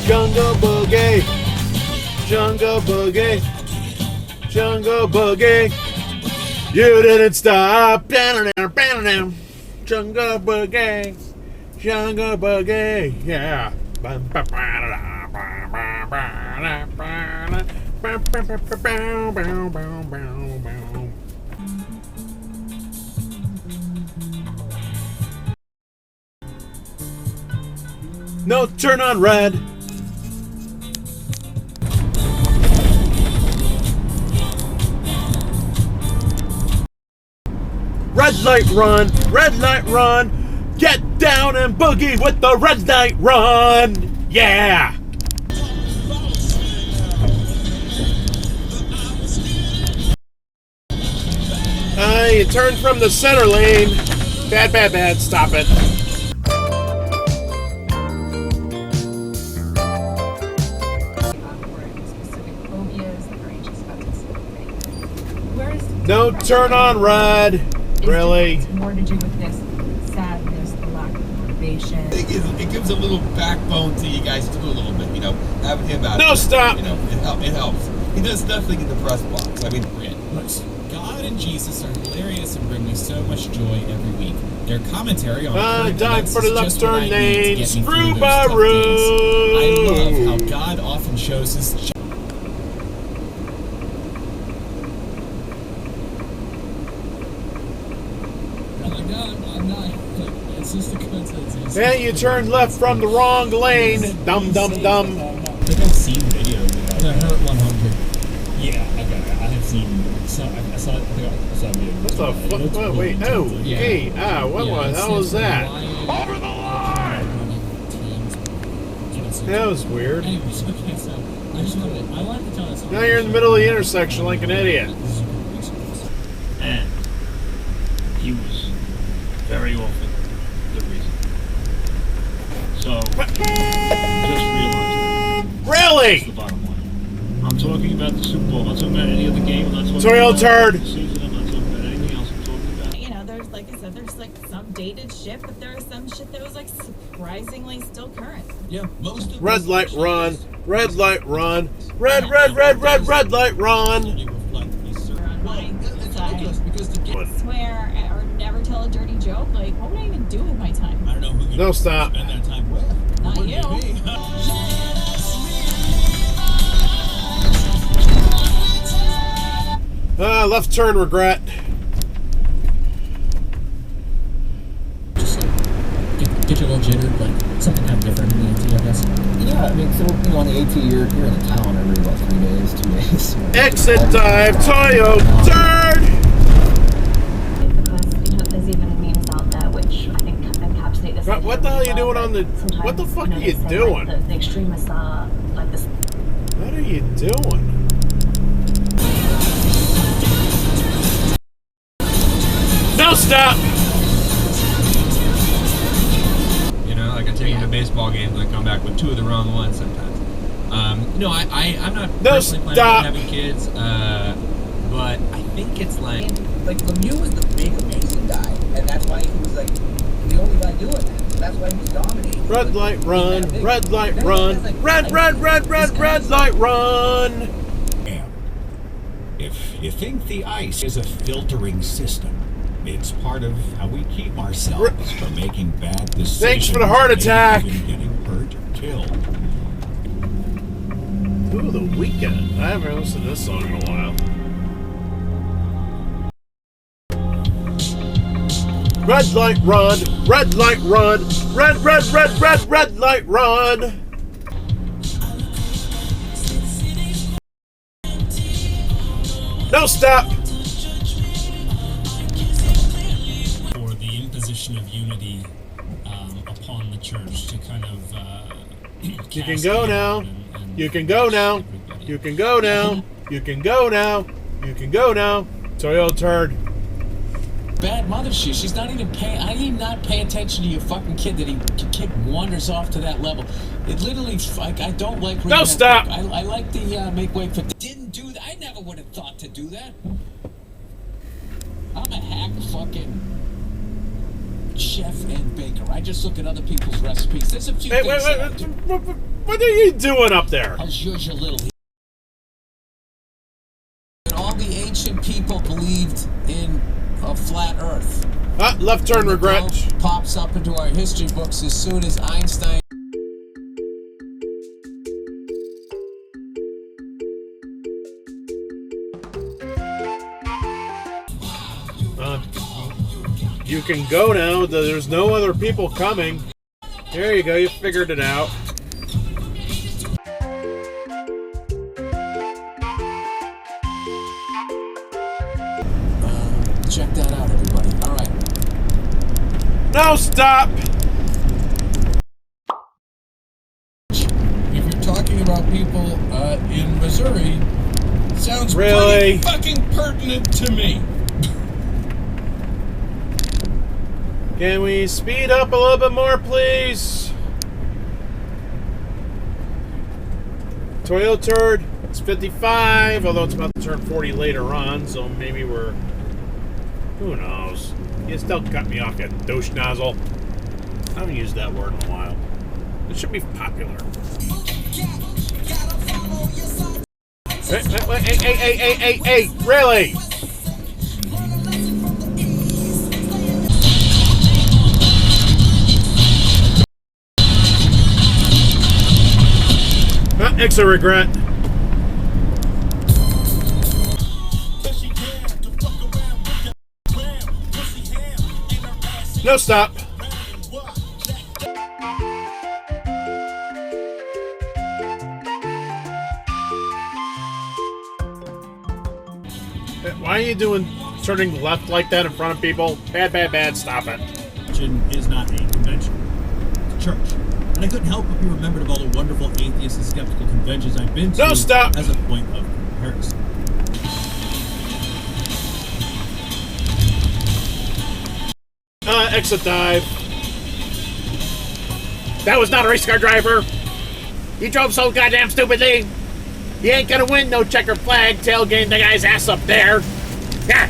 Jungle Boogie. Jungle Boogie. Jungle Boogie. You didn't stop. Jungle Boogie. Jungle Boogie. Yeah. No, turn on red. Red light run, red light run. Get down and boogie with the red light run. Yeah. You turn from the center lane. Bad, bad, bad. Stop it. No, turn on red. Really? It's more to do with this sadness, the lack of motivation. It gives a little backbone to you guys too, a little bit. You know, having him out. No, stop. You know, it helps. He does nothing in the press box. I mean, God and Jesus are hilarious and bring me so much joy every week. Their commentary on dive for the left turn lane. Screw Baru. I love how God often shows his. Yeah, you turn left from the wrong lane. Dum dum dum. I think I've seen videos about the Hurt 100. Yeah, I have seen. I saw a video. What the fuck? What? Wait, oh, yeah. hey, what the hell was that? Over the line! That was weird. Anyways, okay, so I wanted to tell us. Now you're in the middle of the intersection like an idiot. And he was very often the reason. So, just realize that. Really? That's the bottom line. I'm talking about the Super Bowl. I'm not talking about any other game. I'm not talking Toil about turd. the season. I'm not talking about anything else. I'm talking about. You know, there's, like I said, there's like some dated shit, but there was some shit that was like surprisingly still current. yeah, most of Red light run. Red light run. Red, red, red, red, red light run. On my side, because the I swear or never tell a dirty joke. Like, what would I even do with my time? I don't know who you No, stop. spend that time with. Not Wouldn't you. it be? Left turn regret. Just like get your little jittered, like something kind of different in the AT, I guess. Yeah, I mean, so, you know, on the AT, you're in the town every, 3 days, 2 days. Exit dive. Toyo turd. Because, you know, there's even memes out there which I think encapsulate this. What the hell are you doing on the... What the fuck are you doing? Like, the extremists are like this. What are you doing? No, stop! You know, like I take him to baseball games and I come back with 2 of the wrong ones sometimes. You know, I'm not personally planning on having kids, but I think it's like Lemieux was the big, amazing guy, and that's why he was like the only guy doing it. That's why he was dominating. Red light run, red light run, red, red, red, red, red light run. If you think the ice is a filtering system, it's part of how we keep ourselves from making bad decisions. Thanks for the heart attack. Even getting hurt or killed. Ooh, The Weeknd. I haven't listened to this song in a while. Red light run, red light run, red, red, red, red, red light run. No, stop. For the imposition of unity upon the church to kind of You can go now. You can go now. You can go now. You can go now. You can go now. Toyo turd. Bad mother she's not even paying. I did not pay attention to your fucking kid that he kid wanders off to that level. It literally, I don't like. No, stop. I like the make way for. Didn't do that. I never would have thought to do that. I'm a hack fucking chef and baker. I just look at other people's recipes. There's a few things. Wait. What are you doing up there? As usual, little. All the ancient people believed in a flat Earth. Left turn, regret. Pops up into our history books as soon as Einstein. You can go now. There's no other people coming. There you go. You figured it out. Check that out, everybody. All right. No, stop! If you're talking about people in Missouri, sounds really pretty fucking pertinent to me. Can we speed up a little bit more, please? Toyota, it's 55, although it's about to turn 40 later on, so maybe we're... Who knows? You still cut me off, you douche nozzle. I haven't used that word in a while. It should be popular. Hey, really? Extra regret. No, stop. Why are you turning left like that in front of people? Bad, stop it. Is not a convention. It's a church. And I couldn't help but be remembered of all the wonderful atheist and skeptical conventions I've been to No, stop. as a point of comparison. Exit dive. That was not a race car driver. He drove so goddamn stupidly. He ain't gonna win no checkered flag tailgating the guy's ass up there. Yeah.